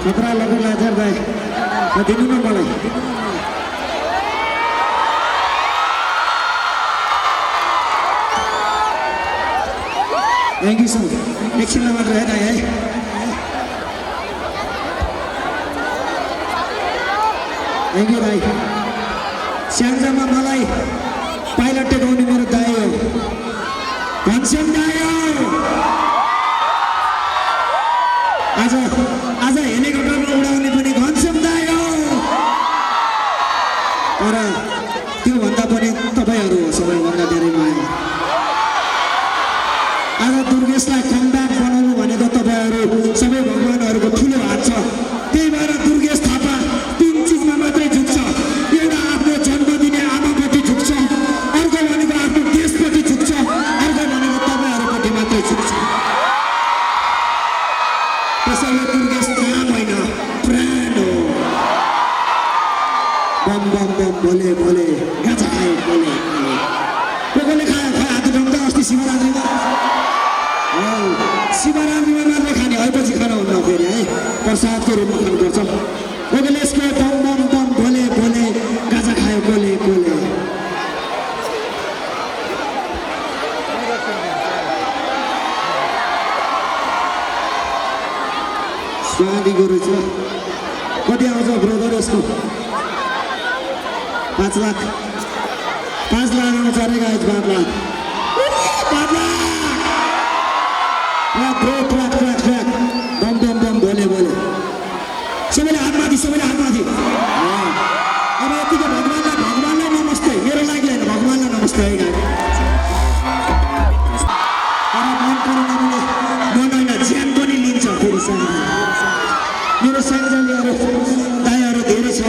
खतरा लगेगा अजहर भाई दिल्ली में पड़े थैंक यू सर एकछिन मात्र है थैंक यू भाइ स्याङ्जामा मलाई पाइलट टेकाउने मेरो दाइ हो घनश्याम दाइ हो आज हेलिकप्टरमा उडाउने पनि घनश्याम दाइ हो तर त्योभन्दा पनि तपाईहरू हो सबैभन्दा धेरै माया आज दुर्गेशलाई कमब्याक बनाउनु भनेको तपाईहरू सबै भगवानहरूको ठुलो हात छ त्यही भएर दुर्गेश थापा तीन चीजमा मात्रै झुक्छ एउटा आफ्नो जन्म दिने आमापट्टि झुक्छ अर्को भनेको आफ्नो देशपट्टि झुक्छ अर्को भनेको तपाईहरूपट्टि मात्रै झुक्छ त्यसैले दुर्गेश नाम होइन प्राण हो बम बम बम बोले बोले गाजा खायो बोले कोले खायो हात ढङ्ग अस्ति शिवरात्रिमा शिवरात्रिमा मात्रै खाने हएपछि खाना हुन्न फेरि है प्रसादको रूपमा खानुपर्छ कोले यसको बम बम बम बोले बोले गाजा खायो कोले कोले स्वादी गुरु छ कति आउँछ ब्रदर यसको 5 लाख आउँछ अरे guys 5 lakh bomb bomb bomb बोले बोले सबैले हात माथि अब यतिको भगवानलाई नमस्ते मेरो लागि होइन भगवानलाई नमस्ते है गाई तर मन पराउनाले मन होइन ज्यान पनि लिन्छ फेरि मेरो साङ्जालीहरू दाइहरू धेरै छ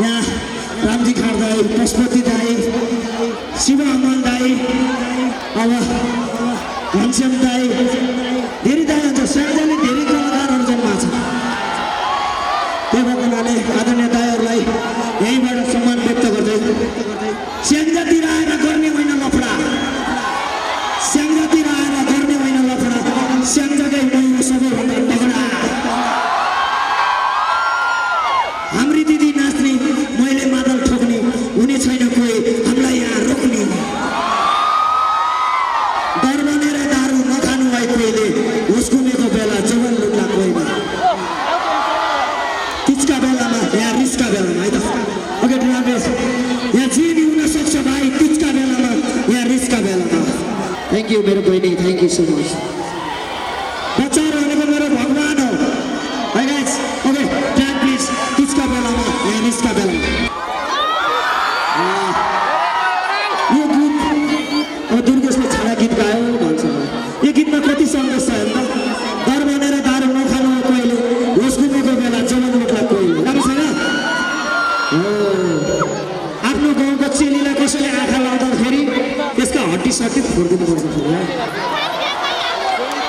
यहाँ रामजी खाँड दाई पशुपति दाई शिव अमन दाई अब घनश्याम दाई धेरै दाई हुन्छ साङ्जाली धेरै कलाकारहरू जन्मा छ त्यही भएको हुनाले आदरणीय दाईहरूलाई यहीँबाट सम्मान व्यक्त गर्दै स्याङ्जातिर आएर गर्ने होइन लफडा स्याङ्जातिर आएर गर्ने होइन लफडा स्याङ्जाकै महिना सबैभन्दा तगडा हाम्री दिदी नाच्ने मैले मादल ठोक्ने हुने छैन कोही हामीलाई यहाँ रोक्ने डर बनेर दारू नखानु भाइ कोहीले होस गुमेको बेला जवान लुट्ला कोहीमा तिजका बेलामा यहाँ रिसका बेलामा है त ओके ड्राइभर्स यहाँ जे नि हुन सक्छ भाइ तिजका बेलामा यहाँ रिसका बेलामा थ्याङ्क यू मेरो बहिनी थ्याङ्क यू सो मच बच्चाहरू भनेको मेरो भगवान हो है गाइस ओके ट्याग प्लिज तिजका बेलामा यहाँ रिसका बेलामा यो गीत अब दुर्गेशले छाडा गीत गायो भन्छ यो गीतमा कति सन्देश छ हेर्नु डर बनेर दारू नखानु कोहीले होस गुमेको बेला जवान लुट्ला कोहीले राम्रो छैन आफ्नो गाउँको चेलीलाई कसैले आँखा लाउँदाखेरि त्यसका हड्डी सट्टी फोडिदिनु पर्छ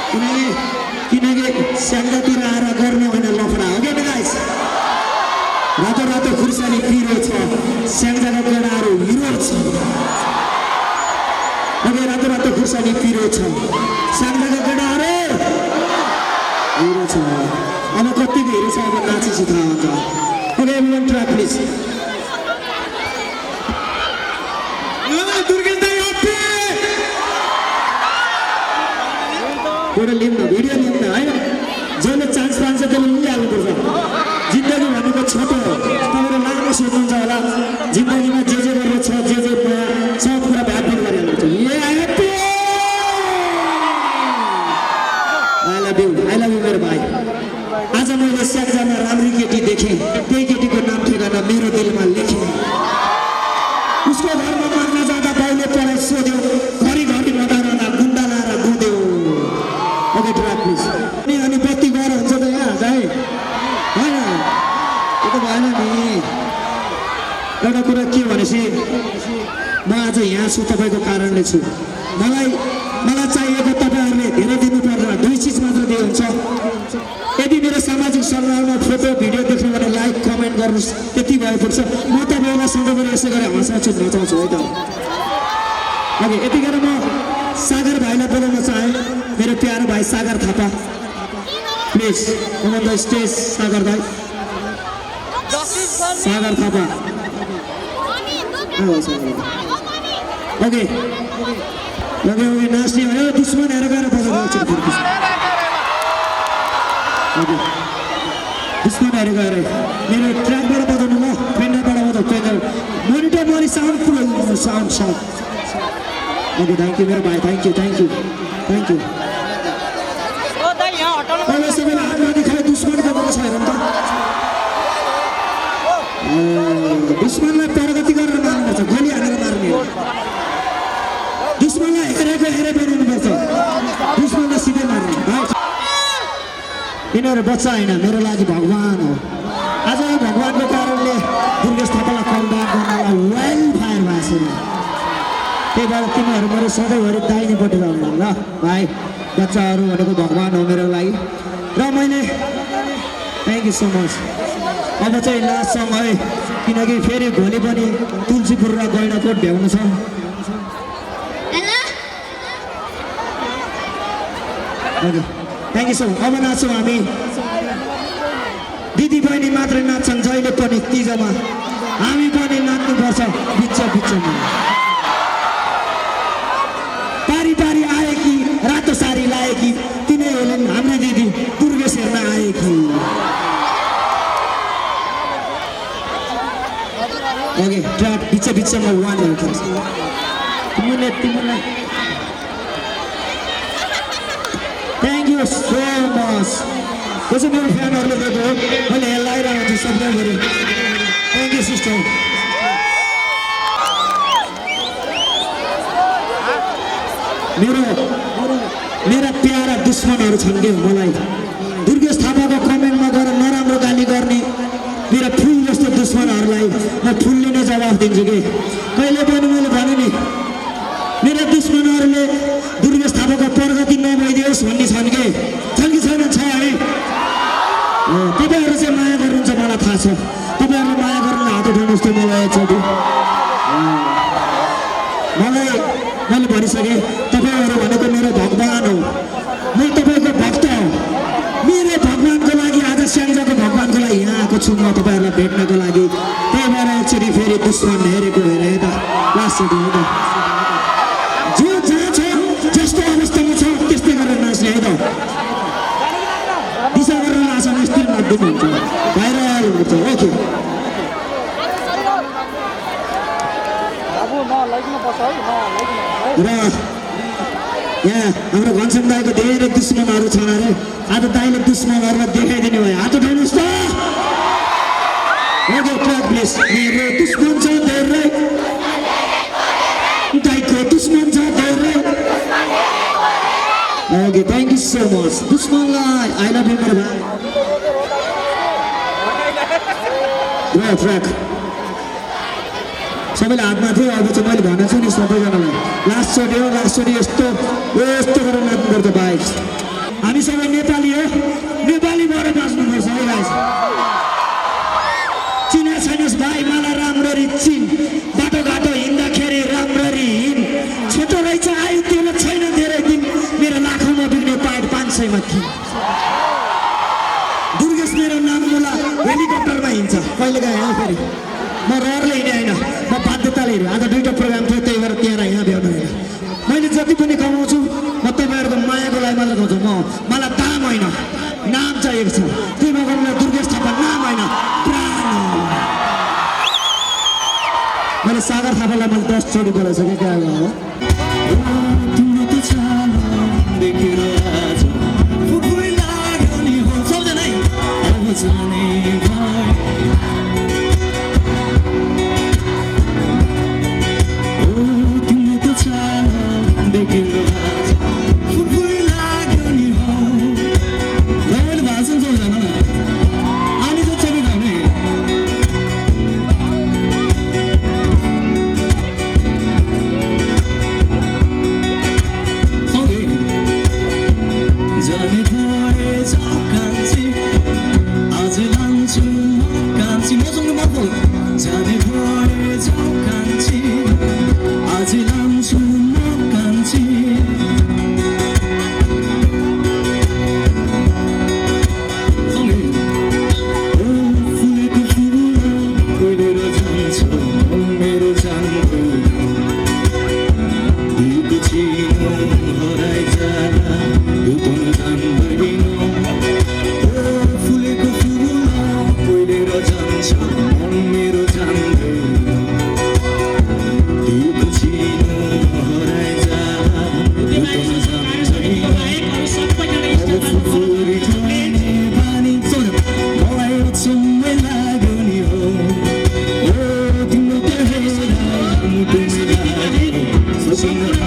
फेरि किनकि स्याङ्जातिर आएर गर्ने होइन लफडा हो क्या गाइस रातो रातो खुर्सानी पिरो छ स्याङ्जाको केटाहरू हिरो छ ओके रातो रातो खुर्सानी पिरो छ स्याङ्जाको केटाहरू हिरो छ अब कतिको हिरो छ अब नाचेपछि थाहा हुन्छ ओके एभ्रिवान ट्र्याक प्लिज एउटा लिन्न भिडियो लिन्न होइन जसले चान्स पान्छ त्यसले लिइहाल्नुपर्छ जिन्दगी भनेको छोटो हो तपाईँले लामो सोध्नुहुन्छ होला जिन्दगीमा जे गरेर छ जे पायो सब कुरा भ्याटभ्याट गरिहाल्नुहुन्छ आई लभ यू मेरो भाइ आज मैले स्याङ्जामा राम्री केटी देखेँ त्यही केटीको नाम ठेगाना मेरो दिलमा लेखेँ उसको घरमा माग्न जाँदा बाउले पढाइ सोध्यो घरिघरि नदारदा गुन्डा लाएर गुँद्यो ओके ट्र्याक प्लिज अनि बत्ती गएर हुन्छ त यहाँ दाइ होइन त्यो त भएन नि एउटा कुरा के भनेपछि म आज यहाँ छु तपाईँको कारणले छु मलाई चाहिएको तपाईँहरूले धेरै दिनु पर्दैन 2 चिज मात्र दिए हुन्छ यदि मेरो सामाजिक सञ्जालमा फोटो भिडियो देख्नु भने लाइक कमेन्ट गर्नुहोस् त्यति भए पुग्छ म तपाईँहरूलाई सधैँभरि यसै गरी हाँस्न छु नचाउँछु है त ओके यतिखेर म सागर भाइलाई बोलाउन चाहे मेरो प्यारो भाइ Sagar Thapa please on the stage Sagar भाइ Sagar Thapa okay okay okay नाच्ने भयो दुश्मनहरू गएर बजाउँछु ओके दुश्मनहरू गएर मेरो ट्र्याकबाट बजाउनु ल पेन्डरबाट बजाउ पेन्डर मोनिटर मरि sound full sound sound okay thank you मेरो भाइ thank you thank you thank you अहिले सबैले हातमाथि खाए दुश्मनको बस भएर नि त दुश्मनलाई प्रगति गरेर मार्नुपर्छ गोली हानेर मार्ने दुश्मनलाई हेरेको हेरे बनाउनुपर्छ दुश्मनलाई सिधै मार्ने यिनीहरू बच्चा होइन मेरो लागि भगवान् हो आज भगवान्को कारणले दुर्गेश थापालाई कलब्याक गर्नलाई वेल फायर भएको छ त्यही भएर तिमीहरू मेरो सधैँभरि दाहिनेपट्टि रहनु ल भाइ बच्चाहरू भनेको भगवान् हो मेरो लागि र मैले थ्याङ्क यू सो मच अब चाहिँ लास्ट सङ है किनकि फेरि भोलि पनि तुलसीपुर र गैँडाकोट भ्याउनु छ okay thank you so much अब नाच्छौँ हामी दिदी बहिनी मात्रै नाच्छन् जहिले पनि तिजमा हामी पनि नाच्नुपर्छ बिच बिचमा पारी पारी आए कि रातो साडी लाए कि तिनै होलिन् हाम्रो दिदी दुर्गेश हेर्न आए कि ओके ट्र्याक बिचमा वान तिमीलाई थ्याङ्क यू सो मच यो चाहिँ मेरो फ्यानहरूले दिएको हो मैले हेलाइरहेको छु सबैभरि थ्याङ्क यू सिस्टर मेरा प्यारा दुश्मनहरू छन् कि मलाई दुर्गेश थापाको कमेन्टमा गएर नराम्रो गाली गर्ने मेरा फुल जस्तो दुश्मनहरूलाई म फुलले नै जवाफ दिन्छु कि कहिले पनि मैले भने नि मेरा दुश्मनहरूले दुर्गेश थापाको प्रगति नभइदियोस् भन्ने छन् कि छैन छ है तपाईँहरू चाहिँ माया गर्नुहुन्छ मलाई थाहा छ तपाईँहरूले माया गर्नु हात उठाउनुहोस् त मलाई एकचोटि मलाई मैले भनिसकेँ तपाईँहरू भनेको मेरो भगवान् हो म तपाईँको भक्त हो मेरो भगवान्को लागि आज स्याङ्जाको भगवान्को लागि यहाँ आएको छु म तपाईँहरूलाई भेट्नको लागि त्यही भएर एकचोटि फेरि दुश्मन हेरेको हेरे त लास्टचोटि हो त जो जहाँ छ जस्तो अवस्थामा छ त्यस्तै गरेर नाच्ने है त दिशा गरेर नाच्छ स्थिर नाच्दिनु हुन्छ भाइरल हुन्छ ओके र यहाँ हाम्रो घनश्याम दाईको धेरै दुश्मनहरू छन् अरे आज दाईले दुश्मनहरूलाई देखाइदिने भयो हात उठाउनुहोस् त ओके ट्र्याक प्लिज मेरो दुश्मन छ धेरै दाईको दुश्मन छ धेरै okay thank you so much दुश्मनलाई आई लभ यु मेरो भाइ ट्र्याक सबैले हातमा थियो अब चाहिँ मैले भनेको छु नि सबैजनालाई लास्टचोटि यस्तो गरेर नाच्नुपर्छ भाइ हामी सबै नेपाली हो नेपाली भएर बाँच्नुपर्छ है भाइ चिना छैनस् भाइ मलाई राम्ररी चिन बाटोघाटो हिँड्दाखेरि राम्ररी हिँड छोटो रहेछ आयु तेरो छैन धेरै दिन मेरो लाखौँमा बिग्ने पाइट 500मा थिएँ दुर्गेश मेरो नाम मुला हेलिकप्टरमा हिँड्छ कहिले गएँ है फेरि म रहरले हिँडेँ होइन म बाध्यताले हिँडेँ आज 2टा प्रोग्राम थियो त्यही भएर त्यहाँ यहाँ भ्याउनु होइन मैले जति पनि कमाउँछु म तपाईँहरूको मायाको लागि मात्र कमाउँछु मलाई दाम होइन नाम चाहिएको छ त्यही भएर मलाई दुर्गेश थापा नाम होइन प्राण हो मैले सागर थापालाई मैले 10 चोटि बोलेको छु कि क्या हो जाने भए जाऊ कान्छी आज लान्छु Sing